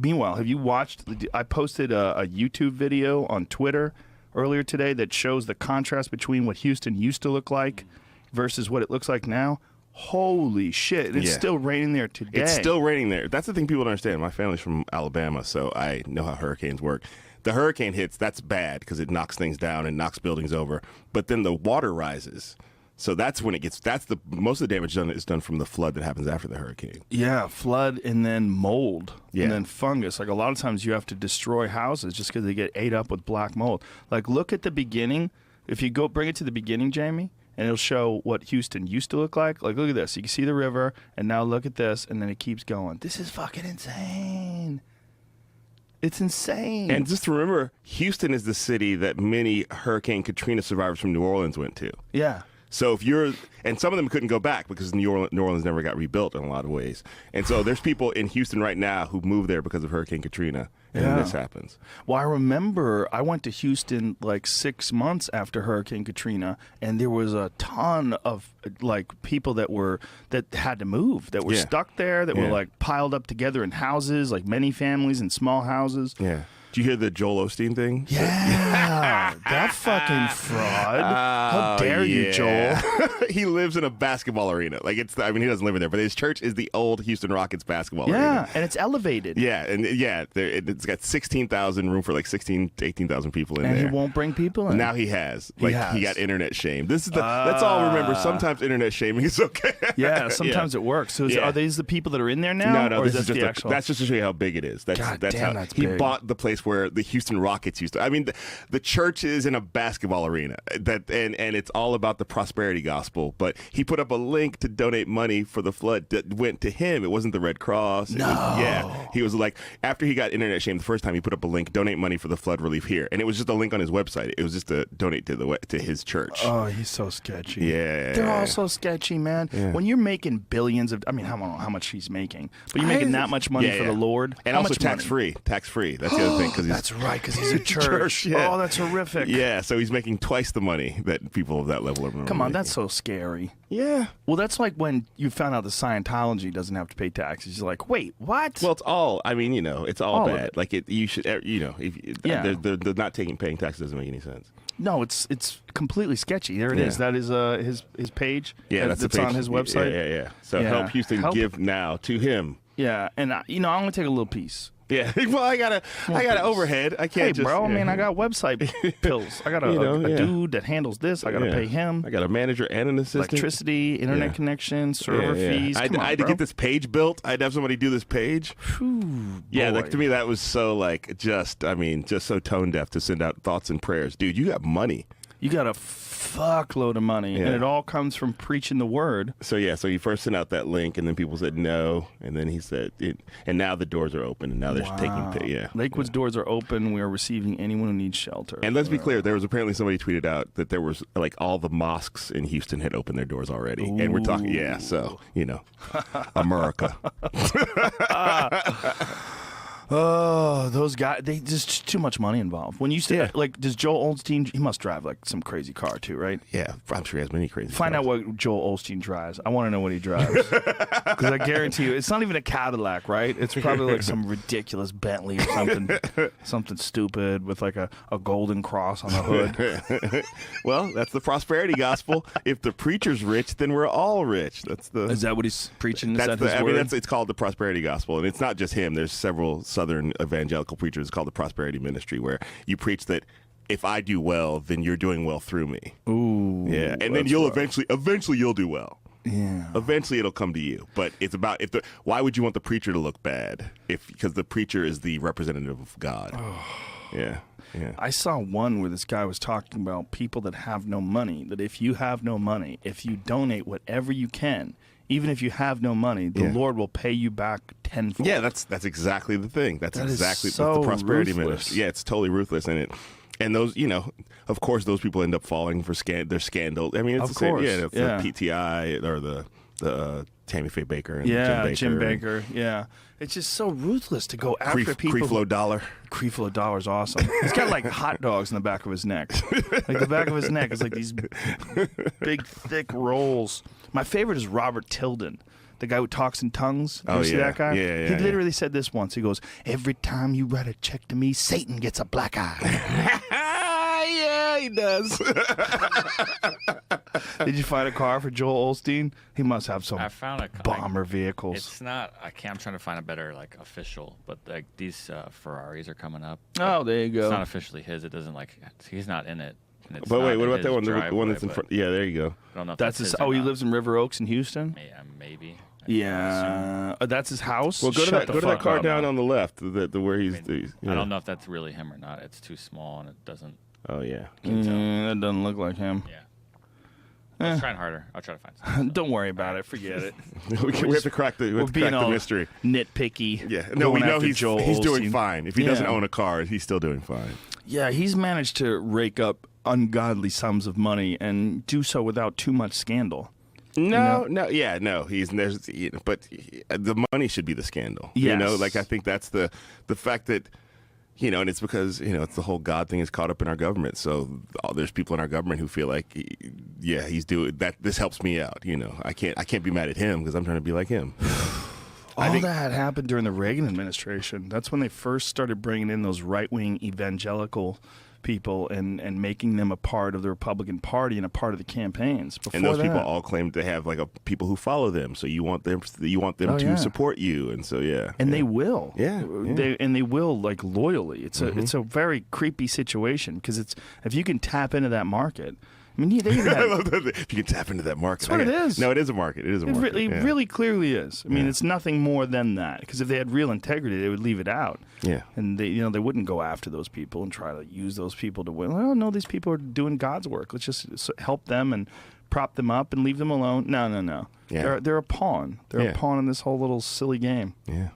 Meanwhile, have you watched? I posted a YouTube video on Twitter earlier today that shows the contrast between what Houston used to look like versus what it looks like now. Holy shit. And it's still raining there today. It's still raining there. That's the thing people don't understand. My family's from Alabama, so I know how hurricanes work. The hurricane hits, that's bad because it knocks things down and knocks buildings over. But then the water rises. So that's when it gets, most of the damage is done from the flood that happens after the hurricane. Yeah, flood and then mold and then fungus. Like a lot of times you have to destroy houses just because they get ate up with black mold. Like look at the beginning. If you go bring it to the beginning, Jamie, and it'll show what Houston used to look like. Like, look at this. You can see the river, and now look at this, and then it keeps going. This is fucking insane. It's insane. And just remember, Houston is the city that many Hurricane Katrina survivors from New Orleans went to. Yeah. So and some of them couldn't go back because New Orleans never got rebuilt in a lot of ways. And so there's people in Houston right now who moved there because of Hurricane Katrina, and then this happens. Well, I remember I went to Houston like 6 months after Hurricane Katrina, and there was a ton of like people that had to move, that were stuck there, that were like piled up together in houses, like many families in small houses. Yeah. Did you hear the Joel Osteen thing? Yeah, that fucking fraud. How dare you, Joel? He lives in a basketball arena. Like he doesn't live in there, but his church is the old Houston Rockets basketball arena. Yeah, and it's elevated. Yeah, and it's got 16,000 room for like 16 to 18,000 people in there. And he won't bring people in. Now he has. He got internet shame. This is let's all remember. Sometimes internet shaming is okay. Yeah, sometimes it works. So are these the people that are in there now? No, or this is just just the actual? that's just to show you how big it is. That's how he big. bought the place where the Houston Rockets used to. I mean, the church is in a basketball arena, and it's all about the prosperity gospel. But he put up a link to donate money for the flood that went to him. It wasn't the Red Cross. He was like, after he got internet shame the first time, he put up a link, donate money for the flood relief here, and it was just a link on his website. It was just to donate to his church. Oh, he's so sketchy. Yeah, they're all so sketchy, man. Yeah. When you're making billions of, I don't know how much he's making, but you're making that much money for the Lord, and how also much tax free. That's the other thing. That's right, because he's a church. Oh, that's horrific. Yeah, so he's making twice the money that people of that level are making. Come on, that's so scary. Yeah. Well, that's like when you found out the Scientology doesn't have to pay taxes. You're like, wait, what? Well, it's all. It's all bad. Like you should. They're not paying taxes doesn't make any sense. No, it's completely sketcy. There it is. That is his page. Yeah, that's the page on his website. Yeah. So help Houston give now to him. Yeah, and I'm gonna take a little piece. Yeah, well, I got overhead. I can't just. Hey, bro, I got website bills. I got a dude that handles this. I got to pay him. I got a manager and an assistant. Electricity, internet connection, server fees. I had to get this page built. I'd have somebody do this page. Whew, to me, that was so just so tone deaf to send out thoughts and prayers. Dude, you got money. You got a fuckload of money, and it all comes from preaching the word. So he first sent out that link, and then people said no, and then he said it, and now the doors are open, and now they're taking pay. Yeah, Lakewood's doors are open. We are receiving anyone who needs shelter. And let's be clear, there was apparently somebody tweeted out that there was like all the mosques in Houston had opened their doors already, and we're talking America. Oh, those guys, just too much money involved. When you say, does Joel Osteen, he must drive like some crazy car too, right? Yeah, I'm sure he has many crazy cars. Find out what Joel Osteen drives. I want to know what he drives. Because I guarantee you, it's not even a Cadillac, right? It's probably like some ridiculous Bentley or something stupid with like a golden cross on the hood. Well, that's the prosperity gospel. If the preacher's rich, then we're all rich. Is that what he's preaching? It's called the prosperity gospel, and it's not just him. There's several Southern evangelical preachers. It's called the prosperity ministry, where you preach that if I do well, then you're doing well through me. Ooh, yeah, and then you'll eventually you'll do well. Yeah, eventually it'll come to you. But it's about why would you want the preacher to look bad? Because the preacher is the representative of God. Yeah. I saw one where this guy was talking about people that have no money. That if you have no money, if you donate whatever you can, even if you have no money, the Lord will pay you back tenfold. Yeah, that's exactly the thing. That's exactly so the prosperity ruthless. ministry. Yeah, it's totally ruthless, and those, of course, those people end up falling for their scandal. I mean, it's the same. Yeah, it's the PTI or the Tammy Faye Baker and Jim Baker. Yeah, it's just so ruthless to go after people. Creflo Dollar. Creflo Dollar's awesome. He's got like hot dogs in the back of his neck. Like the back of his neck is like these big, thick rolls. My favorite is Robert Tilden. the guy who talks in tongues. Oh, you see yeah. that guy? Yeah, He literally said this once. He goes, "Every time you write a check to me, Satan gets a black eye." Yeah, he does. Did you find a car for Joel Osteen? He must have some I found a bomber vehicles. It's not. I'm trying to find a better like official, but like these Ferraris are coming up. Oh, there you go. It's not officially his. It doesn't like he's not in it. And it's But not wait, what in about that his one? The driveway, one that's in but front. Yeah, there you go. I don't know if That's his. his. Oh, or he not. lives in River Oaks in Houston. Yeah, maybe. Yeah, that's his house. Well, go to Shut that the fuck car up. down on the left, the where he's. I don't know if that's really him or not. It's too small and it doesn't. Oh yeah. That doesn't look like him. Yeah. I was trying harder. I'll try to find something. Don't worry about it. Forget it. we have to crack the mystery. Nitpicky. Yeah. No, we going know after he's Joel doing Osteen. fine. If he doesn't own a car, he's still doing fine. Yeah, he's managed to rake up ungodly sums of money and do so without too much scandal. No. He's there's, but the money should be the scandal. Yes. Like I think that's the fact that. And it's because, it's the whole God thing is caught up in our government. So there's people in our government who feel like, he's doing that. This helps me out. I can't be mad at him because I'm trying to be like him. All that happened during the Reagan administration. That's when they first started bringing in those right-wing evangelical people and making them a part of the Republican Party and a part of the campaigns. Before and those that, people all claim to have like people who follow them. So you want them to support you, and so and they will, they will like loyally. It's a very creepy situation because if you can tap into that market. I mean, they even I love that. If you can tap into that market. That's what it is. No, it is a market. It is a market. It really clearly is. I mean, it's nothing more than that. Because if they had real integrity, they would leave it out. Yeah. And they wouldn't go after those people and try to use those people to win. Oh, no, these people are doing God's work. Let's just help them and prop them up and leave them alone. No. Yeah. They're a pawn. They're a pawn in this whole little silly game. Yeah.